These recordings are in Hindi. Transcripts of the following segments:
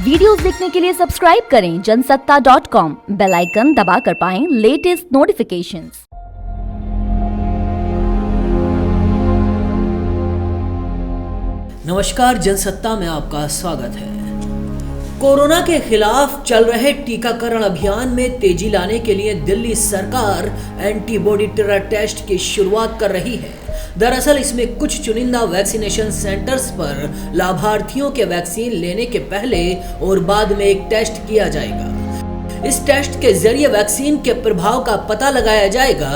वीडियोस देखने के लिए सब्सक्राइब करें जनसत्ता.com, बेल आइकन दबाकर पाएं लेटेस्ट नोटिफिकेशंस। नमस्कार, जनसत्ता में आपका स्वागत है। कोरोना के खिलाफ चल रहे टीकाकरण अभियान में तेजी लाने के लिए दिल्ली सरकार एंटीबॉडी टेस्ट की शुरुआत कर रही है। दरअसल इसमें कुछ चुनिंदा वैक्सीनेशन सेंटर्स पर लाभार्थियों के वैक्सीन लेने के पहले और बाद में एक टेस्ट किया जाएगा। इस टेस्ट के जरिए वैक्सीन के प्रभाव का पता लगाया जाएगा,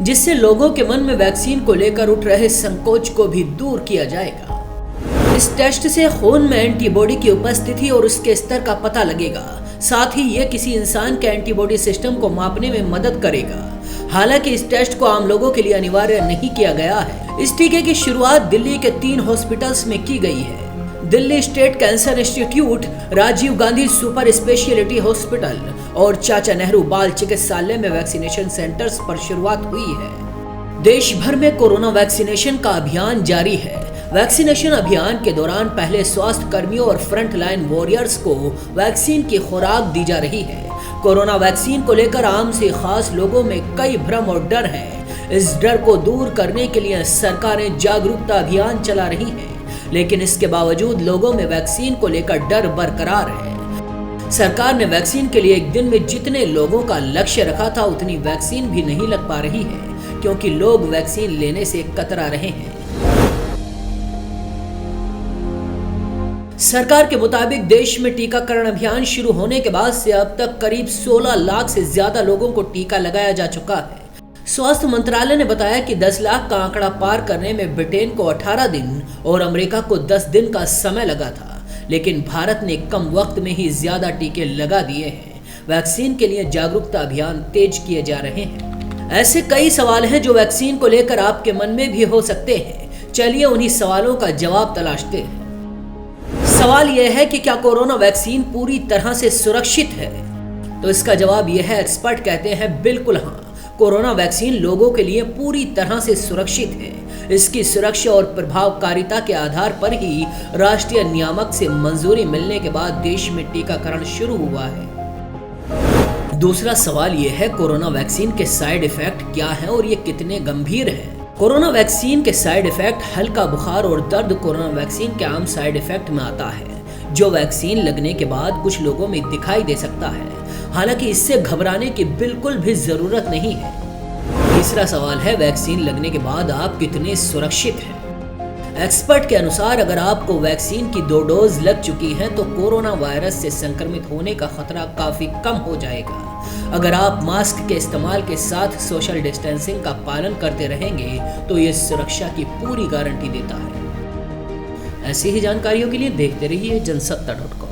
जिससे लोगों के मन में वैक्सीन को लेकर उठ रहे संकोच को भी दूर किया जाएगा। इस टेस्ट से खून में एंटीबॉडी की उपस्थिति और उसके स्तर का पता लगेगा। साथ ही ये किसी इंसान के एंटीबॉडी सिस्टम को मापने में मदद करेगा। हालांकि इस टेस्ट को आम लोगों के लिए अनिवार्य नहीं किया गया है। इस टीके की शुरुआत दिल्ली के 3 हॉस्पिटल्स में की गई है। Delhi state cancer institute, Rajiv Gandhi super speciality hospital और चाचा नेहरू बाल चिकित्सालय में वैक्सीनेशन सेंटर्स पर शुरुआत हुई है। देश भर में कोरोना वैक्सीनेशन का अभियान जारी है। वैक्सीनेशन अभियान के दौरान पहले स्वास्थ्य कर्मियों और फ्रंट लाइन वॉरियर्स को वैक्सीन की खुराक दी जा रही है। कोरोना वैक्सीन को लेकर आम से खास लोगों में कई भ्रम और डर है। इस डर को दूर करने के लिए सरकारें जागरूकता अभियान चला रही हैं, लेकिन इसके बावजूद लोगों में वैक्सीन को लेकर डर बरकरार है। सरकार ने वैक्सीन के लिए एक दिन में जितने लोगों का लक्ष्य रखा था, उतनी वैक्सीन भी नहीं लग पा रही है, क्योंकि लोग वैक्सीन लेने से कतरा रहे हैं। सरकार के मुताबिक देश में टीकाकरण अभियान शुरू होने के बाद से अब तक करीब 16 लाख से ज्यादा लोगों को टीका लगाया जा चुका है। स्वास्थ्य मंत्रालय ने बताया कि 10 लाख का आंकड़ा पार करने में ब्रिटेन को 18 दिन और अमेरिका को 10 दिन का समय लगा था, लेकिन भारत ने कम वक्त में ही ज्यादा टीके लगा दिए हैं। वैक्सीन के लिए जागरूकता अभियान तेज किए जा रहे हैं। ऐसे कई सवाल हैं जो वैक्सीन को लेकर आपके मन में भी हो सकते हैं। चलिए उन्हीं सवालों का जवाब तलाशते हैं। सवाल यह है कि क्या कोरोना वैक्सीन पूरी तरह से सुरक्षित है? तो इसका जवाब यह है, एक्सपर्ट कहते हैं बिल्कुल हाँ, कोरोना वैक्सीन लोगों के लिए पूरी तरह से सुरक्षित है। इसकी सुरक्षा और प्रभावकारिता के आधार पर ही राष्ट्रीय नियामक से मंजूरी मिलने के बाद देश में टीकाकरण शुरू हुआ है। दूसरा सवाल यह है, कोरोना वैक्सीन के साइड इफेक्ट क्या है और ये कितने गंभीर हैं? कोरोना वैक्सीन के साइड इफेक्ट हल्का बुखार और दर्द कोरोना वैक्सीन के आम साइड इफेक्ट में आता है, जो वैक्सीन लगने के बाद कुछ लोगों में दिखाई दे सकता है। हालांकि इससे घबराने की बिल्कुल भी जरूरत नहीं है। तीसरा सवाल है, वैक्सीन लगने के बाद आप कितने सुरक्षित हैं? एक्सपर्ट के अनुसार अगर आपको वैक्सीन की 2 डोज लग चुकी हैं तो कोरोना वायरस से संक्रमित होने का खतरा काफी कम हो जाएगा। अगर आप मास्क के इस्तेमाल के साथ सोशल डिस्टेंसिंग का पालन करते रहेंगे तो ये सुरक्षा की पूरी गारंटी देता है। ऐसी ही जानकारियों के लिए देखते रहिए जनसत्ता.com।